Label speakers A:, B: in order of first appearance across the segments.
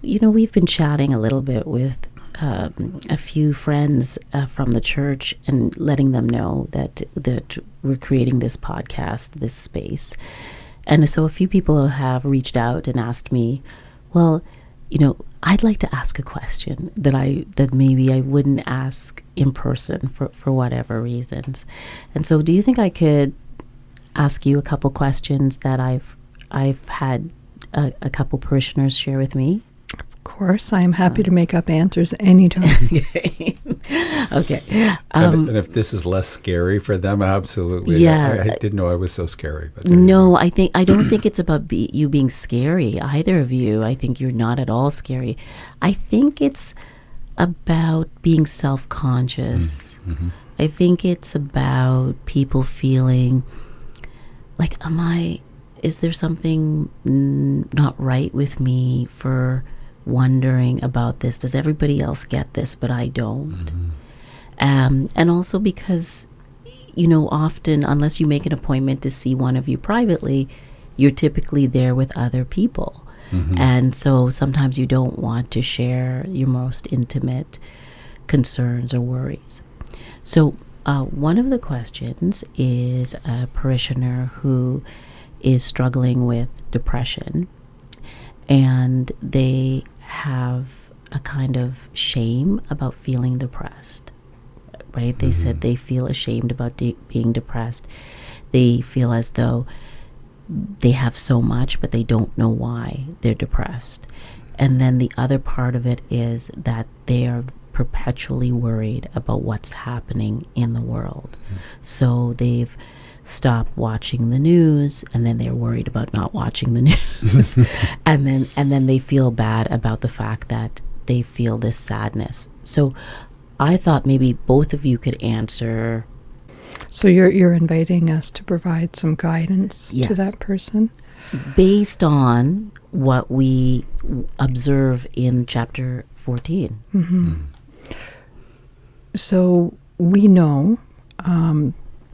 A: we've been chatting a little bit with a few friends from the church and letting them know that we're creating this podcast, this space. And so a few people have reached out and asked me, well, I'd like to ask a question that maybe I wouldn't ask in person for whatever reasons. And so do you think I could ask you a couple questions that I've had a couple parishioners share with me?
B: Of course, I am happy to make up answers anytime.
A: Okay.
C: And if this is less scary for them, absolutely.
A: Yeah.
C: I didn't know I was so scary. But
A: no, I don't think it's about you being scary, either of you. I think you're not at all scary. I think it's about being self-conscious.
C: Mm-hmm.
A: I think it's about people feeling like, is there something not right with me for wondering about this? Does everybody else get this, but I don't?
C: Mm-hmm.
A: And also because, often, unless you make an appointment to see one of you privately, you're typically there with other people.
C: Mm-hmm.
A: And so sometimes you don't want to share your most intimate concerns or worries. So one of the questions is a parishioner who is struggling with depression, and they have a kind of shame about feeling depressed, right? They said they feel ashamed about being depressed. They feel as though they have so much, but they don't know why they're depressed. And then the other part of it is that they are perpetually worried about what's happening in the world. So they've stopped watching the news, and then they're worried about not watching the news. and then they feel bad about the fact that they feel this sadness. So I thought maybe both of you could answer.
B: So you're inviting us to provide some guidance to that person?
A: Based on what we observe in chapter 14.
B: Mm-hmm. So we know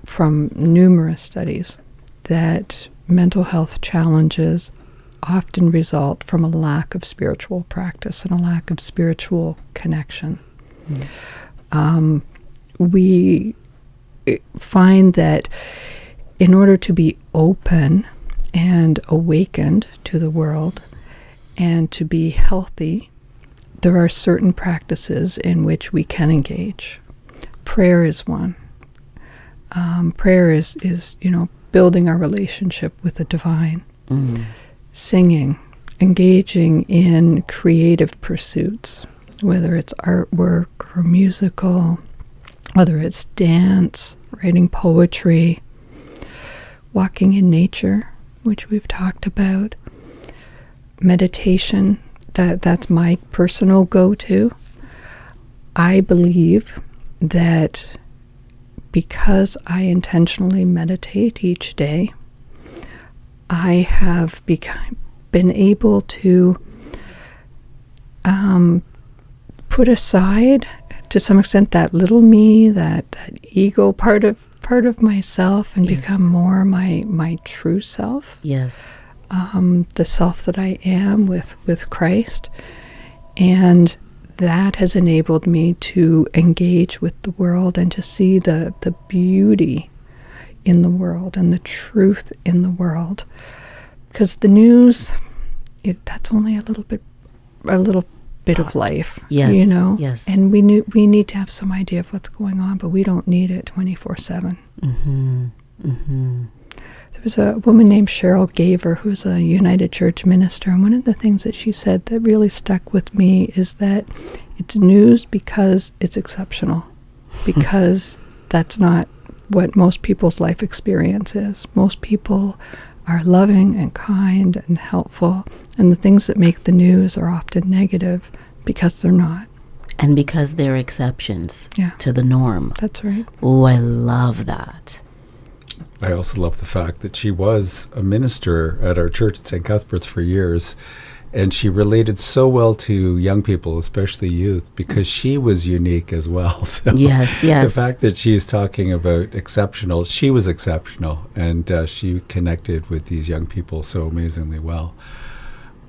B: from numerous studies that mental health challenges often result from a lack of spiritual practice and a lack of spiritual connection. We find that in order to be open and awakened to the world and to be healthy, there are certain practices in which we can engage. Prayer is one. Prayer is building our relationship with the divine. Singing, engaging in creative pursuits, whether it's artwork or musical, whether it's dance, writing poetry, walking in nature, which we've talked about, meditation. That's my personal go-to. I believe that because I intentionally meditate each day, I have been able to put aside, to some extent, that little me, that ego part of myself, and become more my true self.
A: Yes.
B: The self that I am with Christ. And that has enabled me to engage with the world and to see the beauty in the world and the truth in the world. Because the news, that's only a little bit of life.
A: Yes. Yes.
B: And we need to have some idea of what's going on, but we don't need it 24/7. There was a woman named Cheryl Gaver who's a United Church minister, and one of the things that she said that really stuck with me is that it's news because it's exceptional, because that's not what most people's life experience is. Most people are loving and kind and helpful, and the things that make the news are often negative because they're not.
A: And because they're exceptions to the norm.
B: That's right.
A: Oh, I love that.
C: I also love the fact that she was a minister at our church at St. Cuthbert's for years, and she related so well to young people, especially youth, because she was unique as well. So
A: yes.
C: The fact that she's talking about exceptional, she was exceptional, and she connected with these young people so amazingly well.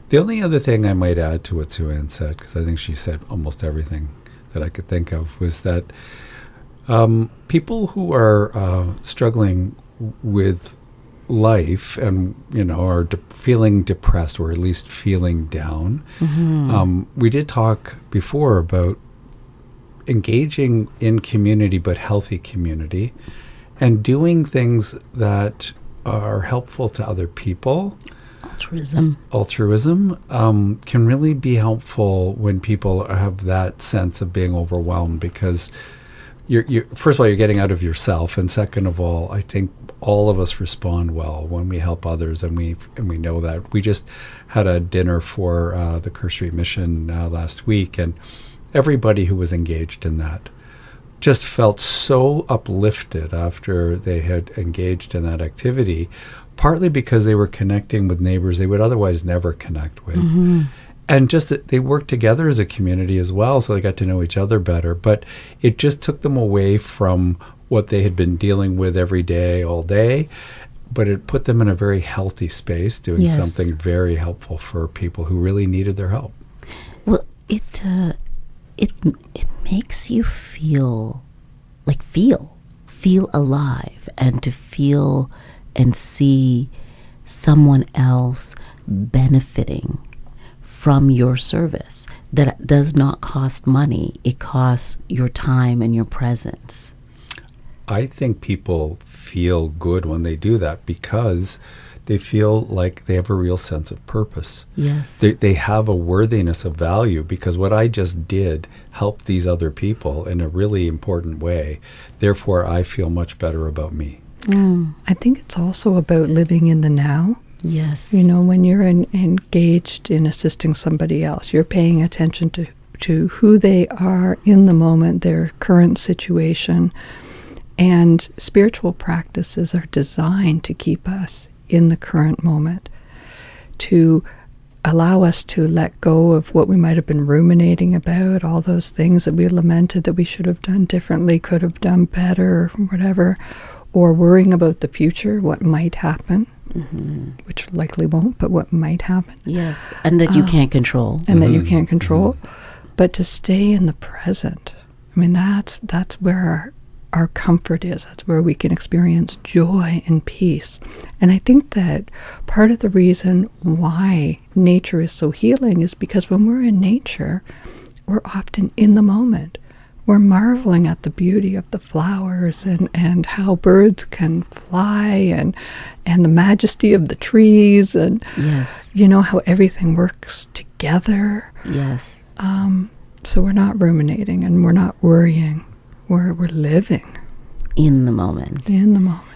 C: The only other thing I might add to what Sue Ann said, because I think she said almost everything that I could think of, was that people who are struggling with life and are feeling depressed, or at least feeling down, we did talk before about engaging in community, but healthy community, and doing things that are helpful to other people. Altruism can really be helpful when people have that sense of being overwhelmed, because you're first of all, you're getting out of yourself, and second of all, I think all of us respond well when we help others, and we know that. We just had a dinner for the Kerr Street Mission last week, and everybody who was engaged in that just felt so uplifted after they had engaged in that activity, partly because they were connecting with neighbors they would otherwise never connect with. And just that they worked together as a community as well, so they got to know each other better. But it just took them away from what they had been dealing with every day, all day. But it put them in a very healthy space, doing something very helpful for people who really needed their help.
A: Well, it makes you feel alive, and to feel and see someone else benefiting from your service. That does not cost money. It costs your time and your presence.
C: I think people feel good when they do that because they feel like they have a real sense of purpose.
A: Yes.
C: They have a worthiness of value, because what I just did helped these other people in a really important way. Therefore, I feel much better about me.
B: I think it's also about living in the now.
A: Yes.
B: When you're engaged in assisting somebody else, you're paying attention to who they are in the moment, their current situation. And spiritual practices are designed to keep us in the current moment, to allow us to let go of what we might have been ruminating about, all those things that we lamented that we should have done differently, could have done better, or whatever, or worrying about the future, what might happen, which likely won't, but what might happen.
A: Yes, and that you can't control.
B: And that you can't control. But to stay in the present, I mean, that's where our comfort is. That's where we can experience joy and peace. And I think that part of the reason why nature is so healing is because when we're in nature, we're often in the moment. We're marveling at the beauty of the flowers and how birds can fly and the majesty of the trees and how everything works together.
A: Yes.
B: So we're not ruminating and we're not worrying. We're living
A: in the moment.
B: In the moment.